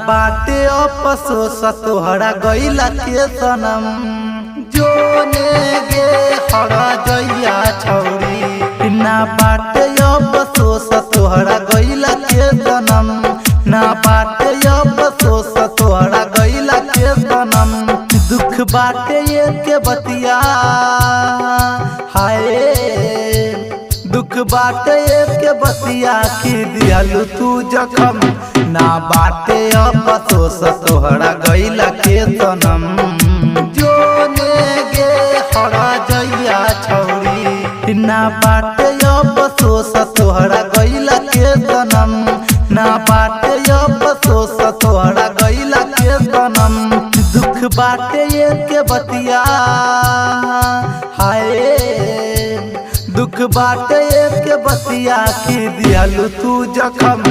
बाटे अफसोस तोहरा गइला के सनम जोने गे हरा जइया छौरी ना बाटे अफसोस तोहरा गइला के सनम ना बाटे अफसोस तोहरा गइला के सनम दुख बाटे एक बतिया हाय दुख बाटे एक बतिया की दियालू तू जखम ना बाटे अफसोस तोहरा गइला के सनम जोने गे हरा जइया छौरी ना बाटे अफसोस तोहरा गइला के सनम ना बाटे अफसोस तोहरा गइला के सनम दुख बाटे एक बतिया हाय दुख बाटे एक बतिया की दियालू तू जखम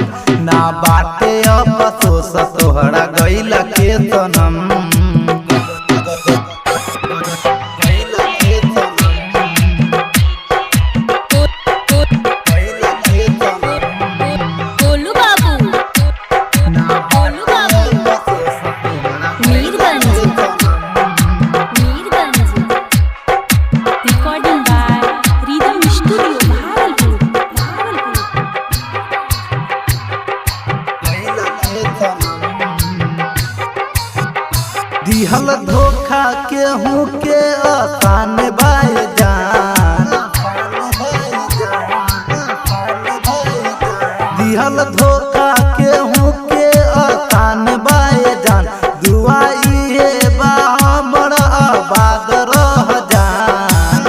ना बाटे अफसोस तोहरा गइला के सनम दिहल धोखा केहू के आसान बाय जान दिहल धोखा केहू के आसान बाय जान दुआ इहे बा हमर आबाद रह जान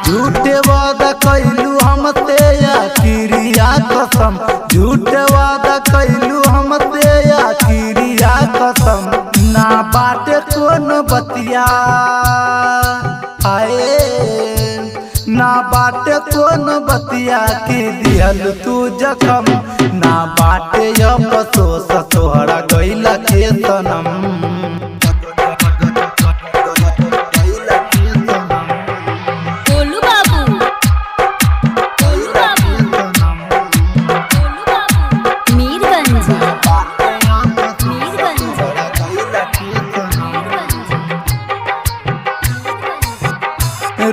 झूठे वादा कैलू हमसे आखिरिया कसम झूठे वादा कैलू हमसे आखिरिया कसम ना बाटे कौन बतिया आए ना बाटे कौन बतिया की दिहल तू जखम ना बाटे अफसोस तोहरा गइला के सनम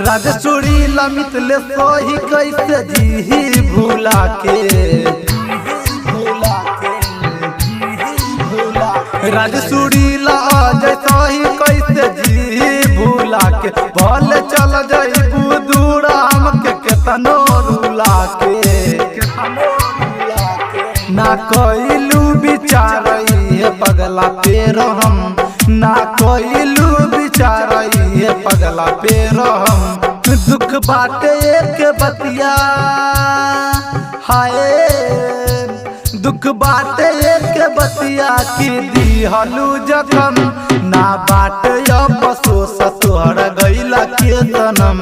राजचूड़ी लमित ले सोही कैसे जी भूला के राजचूड़ी ला जैसा ही कैसे जी भूला के भल चल जइबू दूर हमके केतनो रुला के ना कोइलू विचार पगला पे रहम ना कोइलू विचार पगला पे रहम दुख बाटे एक बतिया हाय दुख बाटे एक बतिया की दिहलू जखम ना बाटे अफसोस तोहरा गइला के सनम।